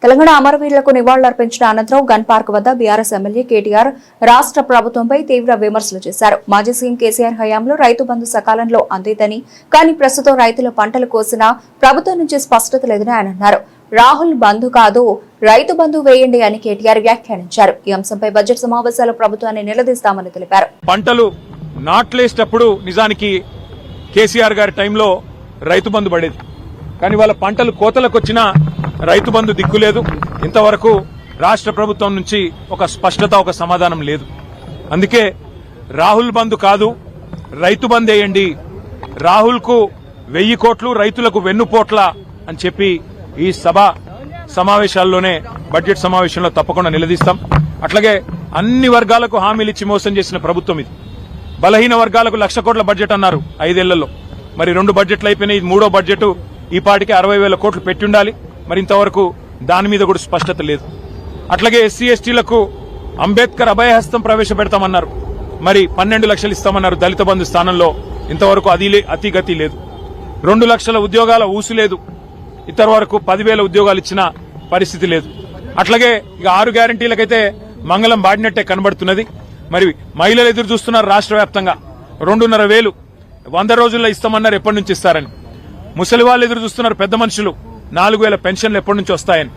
తెలంగాణ అమరవీరులకు నివాళులర్పించిన అనంతరం gun park వద్ద బీఆర్ఎస్ ఎమ్మెల్యే కేటీఆర్ రాష్ట్ర ప్రభుత్వంపై తీవ్ర విమర్శలు చేశారు. మాజీ సీఎం కేసీఆర్ హయాంలో రైతు బంధు సకాలంలో అందేదని, కానీ ప్రస్తుతం రైతుల పంటలు కోసినా ప్రభుత్వం నుంచి స్పష్టత లేదని ఆయన అన్నారు. రాహుల్ బంధు కాదు, రైతు బంధు వేయండి అని కేటీఆర్ వ్యాఖ్యానించారు. ఈ అంశంపై బడ్జెట్ సమావేశాల్లో ప్రభుత్వాన్ని నిలదీస్తామని తెలిపారు. పంటలు నాట్లేసేటప్పుడు నిజానికి కేసీఆర్ గారి టైంలో రైతు బంధు పడేది, కానీ వాళ్ళ పంటలు కోతలకు వచ్చినా రైతు బంధు దిక్కులేదు. ఇంతవరకు రాష్ట్ర ప్రభుత్వం నుంచి ఒక స్పష్టత, ఒక సమాధానం లేదు. అందుకే రాహుల్ బంధు కాదు, రైతు బంధు వేయండి, రాహుల్ కు 1000 కోట్లు, రైతులకు వెన్నుపోట్ల అని చెప్పి ఈ సభ సమావేశాల్లోనే, బడ్జెట్ సమావేశంలో తప్పకుండా నిలదీస్తాం. అట్లాగే అన్ని వర్గాలకు హామీలు ఇచ్చి మోసం చేసిన ప్రభుత్వం ఇది. బలహీన వర్గాలకు 1,00,000 కోట్ల బడ్జెట్ అన్నారు 5 ఏళ్లలో. మరి 2 బడ్జెట్లు అయిపోయినాయి, ఇది 3వ బడ్జెట్. ఈ పాటికి 60,000 కోట్లు పెట్టి ఉండాలి. మరి ఇంతవరకు దాని మీద కూడా స్పష్టత లేదు. అట్లాగే ఎస్సీ ఎస్టీలకు అంబేద్కర్ అభయహస్తం ప్రవేశపెడతామన్నారు, మరి 12 లక్షలు ఇస్తామన్నారు దళిత బంధు స్థానంలో. ఇంతవరకు అతిగతి లేదు. 2 లక్షల ఉద్యోగాల ఊసు లేదు, ఇంతవరకు 10,000 ఉద్యోగాలు ఇచ్చిన పరిస్థితి లేదు. అట్లాగే ఇక 6 గ్యారంటీలకైతే మంగళం బాడినట్టే కనబడుతున్నది. మరి మహిళలు ఎదురు చూస్తున్నారు రాష్ట్ర వ్యాప్తంగా. 2,500 100 రోజుల్లో ఇస్తామన్నారు, ఎప్పటి నుంచి ఇస్తారని. ముసలి వాళ్ళు ఎదురు చూస్తున్నారు, పెద్ద మనుషులు 4,000 పెన్షన్లు ఎప్పటి నుంచి వస్తాయని.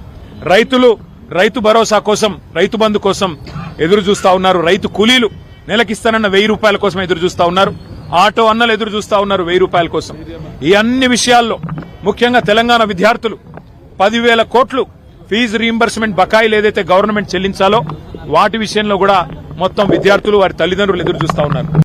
రైతులు రైతు భరోసా కోసం, రైతు బంధు కోసం ఎదురు చూస్తా ఉన్నారు. రైతు కూలీలు నెలకిస్తానన్న 1,000 రూపాయల కోసం ఎదురు చూస్తా ఉన్నారు. ఆటో అన్నలు ఎదురు చూస్తా ఉన్నారు 1,000 రూపాయల కోసం. ఈ అన్ని విషయాల్లో ముఖ్యంగా తెలంగాణ విద్యార్థులు 10,000 కోట్లు ఫీజు రీయింబర్స్మెంట్ బకాయిలు ఏదైతే గవర్నమెంట్ చెల్లించాలో వాటి విషయంలో కూడా మొత్తం విద్యార్థులు, వారి తల్లిదండ్రులు ఎదురు చూస్తా ఉన్నారు.